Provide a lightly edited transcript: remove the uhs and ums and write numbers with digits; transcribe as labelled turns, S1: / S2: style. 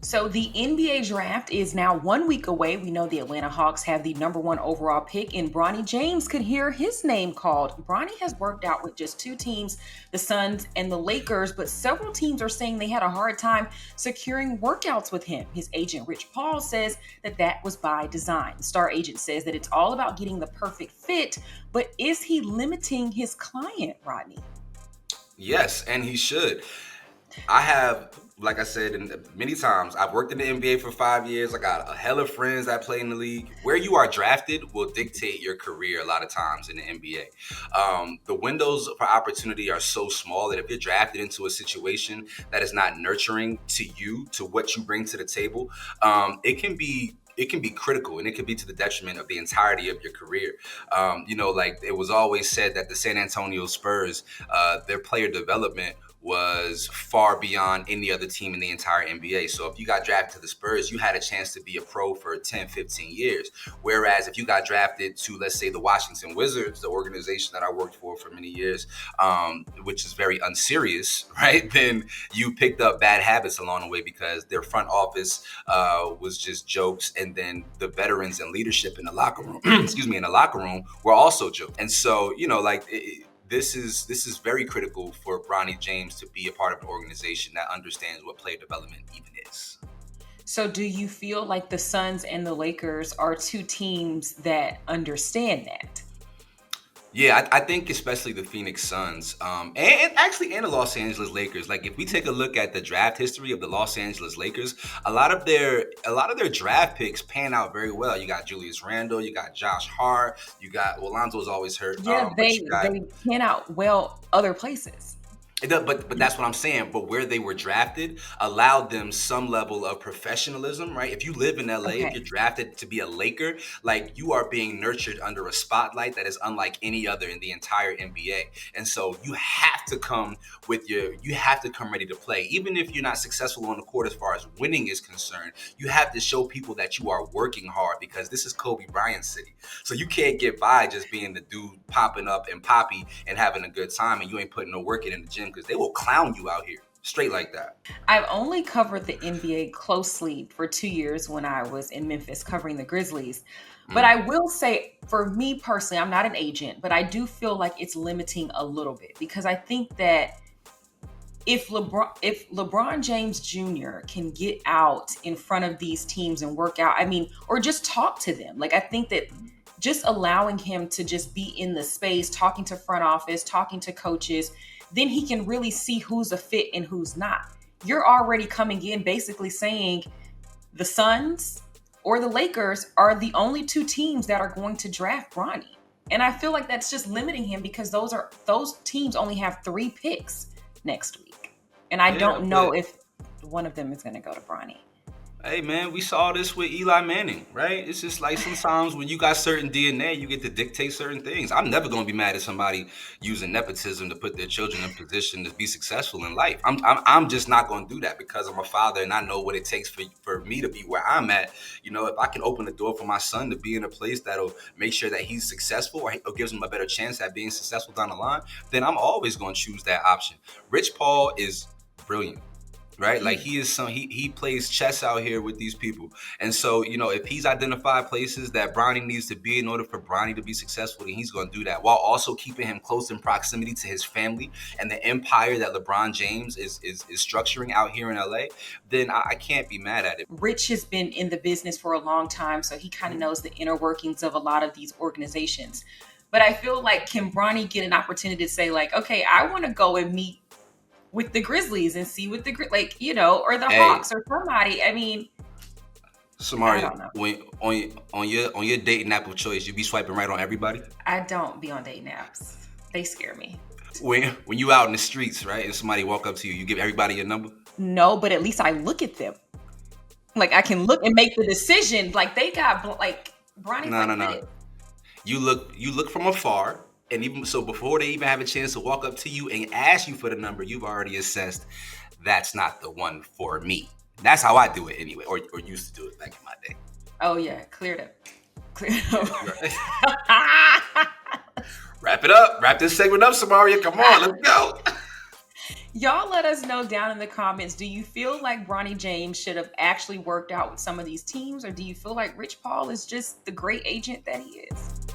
S1: So the NBA draft is now 1 week away. We know the Atlanta Hawks have the number one overall pick, and Bronny James could hear his name called. Bronny has worked out with just two teams, the Suns and the Lakers, but several teams are saying they had a hard time securing workouts with him. His agent, Rich Paul, says that was by design. The star agent says that it's all about getting the perfect fit, but is he limiting his client, Rodney?
S2: Yes, and he should. I have, like I said, many times, I've worked in the NBA for 5 years. I got a hell of friends that play in the league. Where you are drafted will dictate your career a lot of times in the NBA. The windows for opportunity are so small that if you're drafted into a situation that is not nurturing to you, to what you bring to the table, it can be critical, and it can be to the detriment of the entirety of your career. Like it was always said that the San Antonio Spurs, their player development was far beyond any other team in the entire NBA. So if you got drafted to the Spurs, you had a chance to be a pro for 10, 15 years. Whereas if you got drafted to, let's say, the Washington Wizards, the organization that I worked for many years, which is very unserious, right? Then you picked up bad habits along the way because their front office was just jokes. And then the veterans and leadership in the locker room, were also jokes. And so, this is very critical for Bronny James to be a part of an organization that understands what player development even is.
S1: So do you feel like the Suns and the Lakers are two teams that understand that?
S2: Yeah, I think especially the Phoenix Suns, and actually and the Los Angeles Lakers. Like if we take a look at the draft history of the Los Angeles Lakers, a lot of their draft picks pan out very well. You got Julius Randle, you got Josh Hart, Lonzo's always hurt,
S1: Yeah,
S2: but you got.
S1: they pan out well other places.
S2: It does, but that's what I'm saying. But where they were drafted allowed them some level of professionalism, right? If you live in LA, if
S1: Okay.
S2: you're drafted to be a Laker, like you are being nurtured under a spotlight that is unlike any other in the entire NBA. And so you have to come ready to play. Even if you're not successful on the court as far as winning is concerned, you have to show people that you are working hard because this is Kobe Bryant's city. So you can't get by just being the dude popping up and poppy and having a good time and you ain't putting no work in the gym because they will clown you out here straight like that.
S1: I've only covered the NBA closely for 2 years when I was in Memphis covering the Grizzlies. But
S2: Mm.
S1: I will say, for me personally, I'm not an agent, but I do feel like it's limiting a little bit because I think that if LeBron James Jr. can get out in front of these teams and work out, or just talk to them. Like I think that just allowing him to just be in the space, talking to front office, talking to coaches, then he can really see who's a fit and who's not. You're already coming in basically saying the Suns or the Lakers are the only two teams that are going to draft Bronny. And I feel like that's just limiting him because those teams only have 3 picks next week. And I
S2: Yeah,
S1: don't know
S2: but
S1: if one of them is going to go to Bronny.
S2: hey man, we saw this with Eli Manning, right? It's just like sometimes when you got certain DNA, you get to dictate certain things. I'm never gonna be mad at somebody using nepotism to put their children in position to be successful in life. I'm just not gonna do that because I'm a father and I know what it takes for me to be where I'm at. If I can open the door for my son to be in a place that'll make sure that he's successful or gives him a better chance at being successful down the line, then I'm always gonna choose that option. Rich Paul is brilliant, right? Like he plays chess out here with these people. And so, if he's identified places that Bronny needs to be in order for Bronny to be successful, then he's going to do that while also keeping him close in proximity to his family and the empire that LeBron James is structuring out here in LA, then I can't be mad at it.
S1: Rich has been in the business for a long time, so he kind of knows the inner workings of a lot of these organizations. But I feel like, can Bronny get an opportunity to say, like, okay, I want to go and meet with the Grizzlies and see what or the
S2: Hey,
S1: Hawks or somebody. I
S2: Samaria,
S1: don't know.
S2: when on your dating app of choice, you be swiping right on everybody.
S1: I don't be on dating apps. They scare me.
S2: When you out in the streets, right, and somebody walk up to you, you give everybody your number.
S1: No, but at least I look at them. Like I can look and make the decision. Like they got like Bronny's
S2: No,
S1: like
S2: no, no.
S1: this.
S2: You look from afar, and even so, before they even have a chance to walk up to you and ask you for the number, you've already assessed that's not the one for me. That's how I do it anyway, or used to do it back in my day.
S1: Oh yeah, cleared up. Cleared up.
S2: Wrap it up. Wrap this segment up, Samaria. Come on, let's go.
S1: Y'all let us know down in the comments. Do you feel like Bronny James should have actually worked out with some of these teams, or do you feel like Rich Paul is just the great agent that he is?